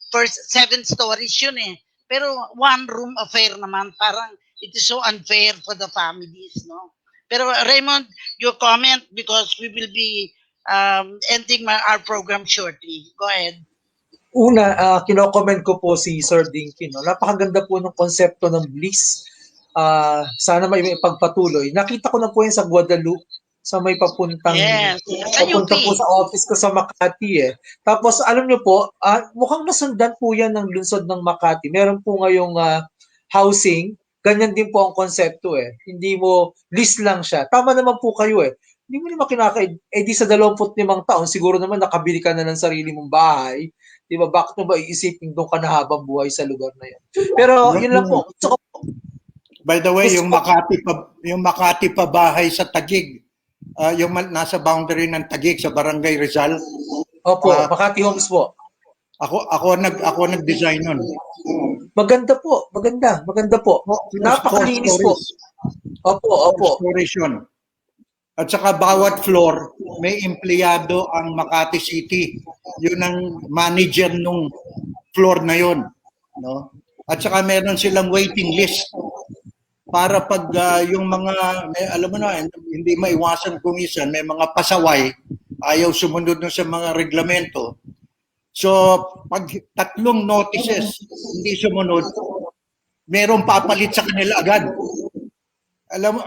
S2: First 7 stories yun Pero one room affair naman, parang it is so unfair for the families, no? Pero Raymond, your comment because we will be ending our program shortly. Go ahead.
S3: Una, kino-comment ko po si Sir Dinky. No? Napakaganda po ng konsepto ng bliss. Sana may ipagpatuloy. Nakita ko na po yan sa Guadalupe sa may papuntang
S2: Sa
S3: papunta
S2: UP.
S3: po sa office ko sa Makati Tapos alam niyo po, mukhang nasundan po yan ng lungsod ng Makati. Meron po ngayong housing, ganyan din po ang konsepto Hindi mo list lang siya. Tama naman po kayo Hindi mo naman di sa 25 taon, siguro naman nakabili ka na ng sarili mong bahay. Di ba? Bakit mo ba iisipin doon ka na habang buhay sa lugar na yan? Pero yun lang po. Gusto ko,
S7: By the way, yung Makati pa bahay sa Taguig, yung nasa boundary ng Taguig sa Barangay Rizal.
S3: opo, Makati Homes po.
S7: Ako nag-design nun.
S3: Maganda po. Maganda po. Napakalinis po. Opo.
S7: Storage yun. At saka bawat floor, may empleyado ang Makati City. Yun ang manager nung floor na yun. No? At saka meron silang waiting list para pag yung mga, alam mo na, hindi maiwasan kung isan, may mga pasaway, ayaw sumunod sa mga reglamento. So, pag 3 notices hindi sumunod, merong papalit sa kanila agad. Alam mo,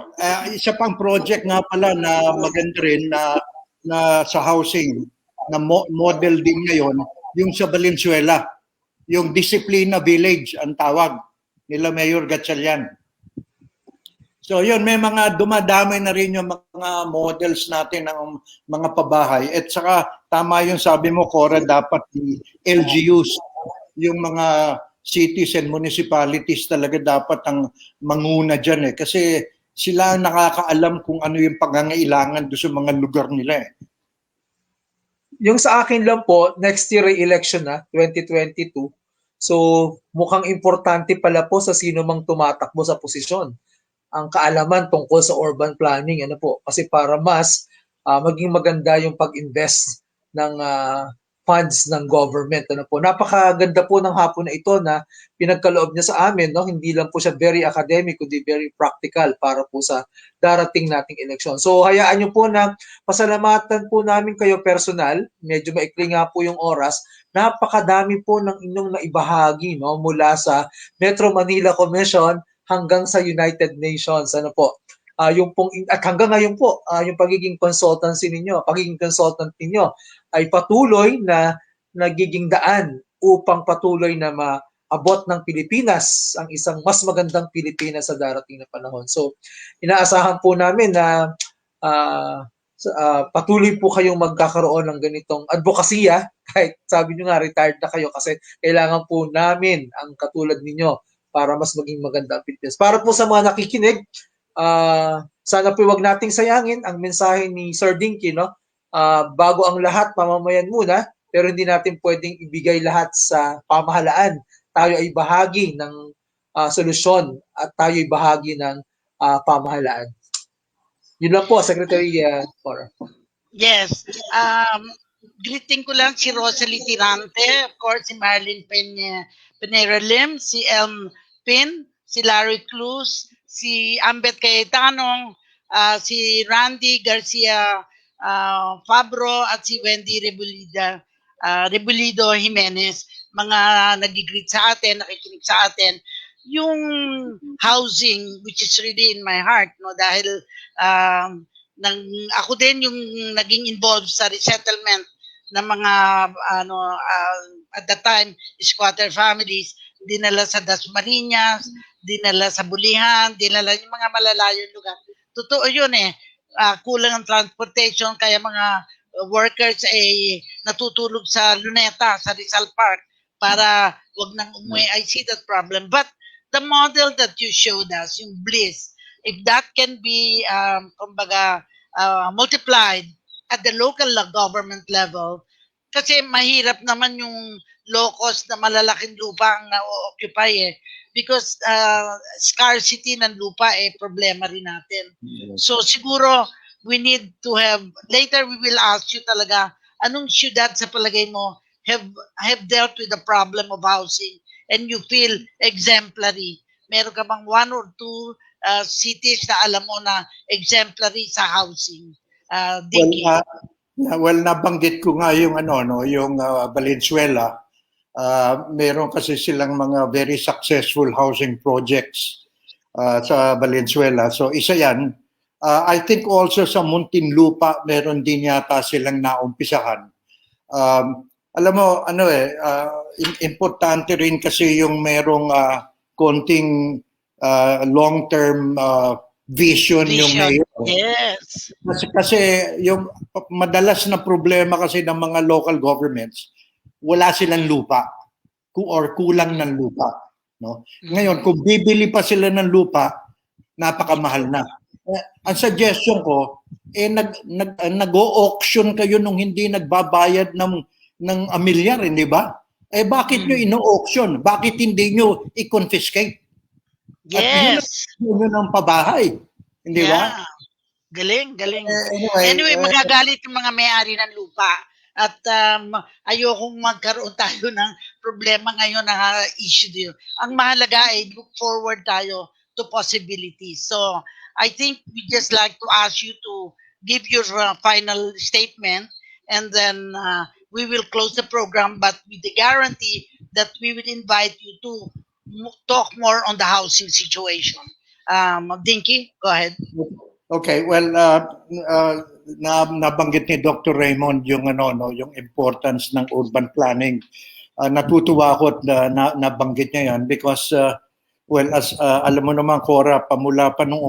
S7: isa pang project nga pala na maganda rin na sa housing, na model din ngayon, yung sa Valenzuela, yung Disciplina Village ang tawag nila Mayor Gatchalian. So yun, may mga dumadami na rin yung mga models natin ng mga pabahay. At saka tama yung sabi mo, Cora, dapat di LGUs, yung mga cities and municipalities talaga dapat ang manguna dyan Kasi sila ang nakakaalam kung ano yung pangangailangan doon sa mga lugar nila
S3: Yung sa akin lang po, next year election 2022. So mukhang importante pala po sa sino mang tumatakbo sa posisyon ang kaalaman tungkol sa urban planning kasi para mas maging maganda yung pag-invest ng funds ng government napakaganda po ng hapon na ito na pinagkaloob niya sa amin hindi lang po siya very academic kundi very practical para po sa darating nating eleksyon. So hayaan niyo po na pasalamatan po namin kayo personal, medyo maikli nga po yung oras. Napakadami po ng inyong naibahagi mula sa Metro Manila Commission hanggang sa United Nations yung pong at hanggang ngayon po yung pagiging consultant ninyo ay patuloy na nagiging daan upang patuloy na maabot ng Pilipinas ang isang mas magandang Pilipinas sa darating na panahon. So inaasahan po namin na patuloy po kayong magkakaroon ng ganitong advokasya kahit sabi nyo nga retired na kayo kasi kailangan po namin ang katulad ninyo para mas maging maganda ang Pilipinas. Para po sa mga nakikinig, sana po wag nating sayangin ang mensahe ni Sir Dinky, bago ang lahat, pamamayan muna, pero hindi natin pwedeng ibigay lahat sa pamahalaan. Tayo ay bahagi ng solusyon at tayo ay bahagi ng pamahalaan. Yun lang po, Secretary Cora.
S2: Yes. Greeting ko lang si Rosalie Tirante, of course, si Marlene Penera Lim, si Elm Pin, si Larry Cruz, si Ambet Cayetano, si Randy Garcia Fabro at si Wendy Rebulido Jimenez, mga nag-greet sa atin, nakikinig sa atin. Yung housing, which is really in my heart, no, dahil nang ako din yung naging involved sa resettlement ng mga at that time squatter families, dinala sa Dasmariñas, dinala sa Bulihan, dinala yung mga malalayong lugar. Totoo yun eh. Kulang ang transportation kaya mga workers ay natutulog sa Luneta, sa Rizal Park para wag nang umuwi. I see that problem. But the model that you showed us, yung Bliss, if that can be kumbaga multiplied at the local government level, kasi mahirap naman yung low cost na malalaking lupa ang na-occupy eh. Because scarcity ng lupa eh problema rin natin. So siguro we need to have, later we will ask you talaga, anong syudad sa palagay mo have dealt with the problem of housing and you feel exemplary? Meron ka bang one or two cities na alam mo na exemplary sa housing? Dinky.
S7: Well, nabanggit ko nga yung yung Valenzuela. Meron kasi silang mga very successful housing projects sa Valenzuela. So isa yan. I think also sa Muntinlupa meron din yata silang naumpisahan. Alam mo importante rin kasi yung merong konting long-term vision yung mayor.
S2: Yes.
S7: Kasi yung madalas na problema kasi ng mga local governments, wala silang lupa or kulang ng lupa, no? Ngayon, kung bibili pa sila ng lupa, napakamahal na. Ang suggestion ko nag-o-auction kayo nung hindi nagbabayad ng amilyar, hindi ba? Bakit nyo ino-auction? Bakit hindi nyo i-confiscate?
S2: Yes.
S7: At yun ang pabahay, hindi ba?
S2: Galing.
S7: Anyway,
S2: magagalit yung mga may-ari ng lupa. At ayokong magkaroon tayo ng problema ngayon na issue din. Ang mahalaga ay look forward tayo to possibilities. So, I think we just like to ask you to give your final statement and then we will close the program, but with the guarantee that we will invite you to talk more on the housing situation. Dinky, go ahead.
S7: Okay, well, nabanggit ni Dr. Raymond yung yung importance ng urban planning. Natutuwa ako at nabanggit niya yan because as alam mo naman, Cora, pamula pa nung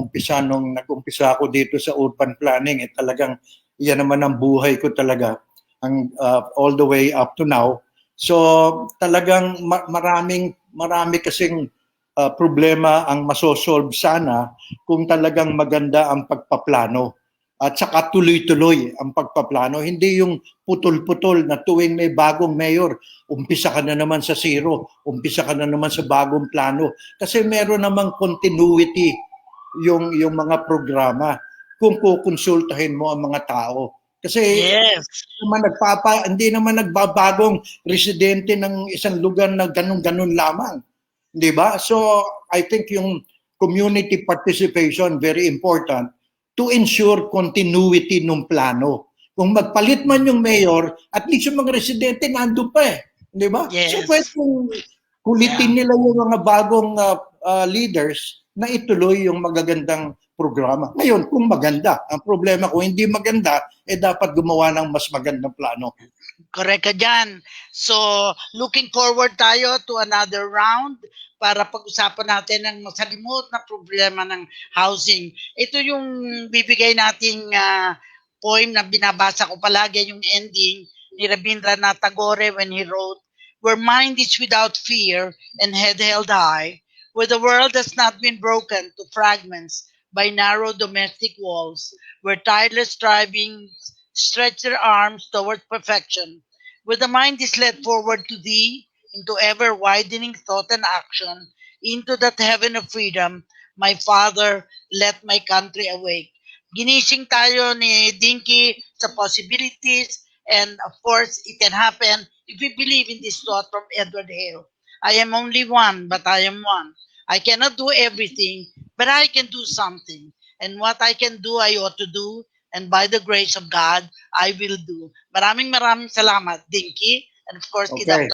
S7: nag-umpisa ako dito sa urban planning, talagang yan naman ang buhay ko talaga all the way up to now. So talagang marami kasing problema ang masosolve sana kung talagang maganda ang pagpaplano at saka tuloy-tuloy ang pagpaplano. Hindi yung putol-putol na tuwing may bagong mayor, umpisa ka na naman sa zero, umpisa ka na naman sa bagong plano. Kasi meron namang continuity yung mga programa kung kukonsultahin mo ang mga tao. Kasi hindi naman nagbabagong residente ng isang lugar na ganun-ganun lamang. Di ba? So, I think yung community participation, very important to ensure continuity ng plano. Kung magpalit man yung mayor, at least yung mga residente nandun pa eh. Di ba?
S2: Yes.
S7: So, pwede kulitin nila yung mga bagong leaders na ituloy yung magagandang programa. Ngayon, kung maganda. Ang problema kung hindi maganda, dapat gumawa ng mas magandang plano.
S2: Correct ka dyan. So, looking forward tayo to another round para pag-usapan natin ang masalimuot na problema ng housing. Ito yung bibigay nating poem na binabasa ko palagi, yung ending ni Rabindranath Tagore when he wrote, "Where mind is without fear and head held high, where the world has not been broken to fragments by narrow domestic walls, where tireless striving stretch their arms toward perfection, where the mind is led forward to thee, into ever-widening thought and action, into that heaven of freedom, my Father, let my country awake." Ginising tayo ni Dinky sa possibilities, and of course, it can happen if we believe in this thought from Edward Hale. I am only one, but I am one. I cannot do everything, but I can do something. And what I can do, I ought to do. And by the grace of God, I will do. Maraming salamat, Dinky. And of course,
S7: Okay.
S2: kay Dr.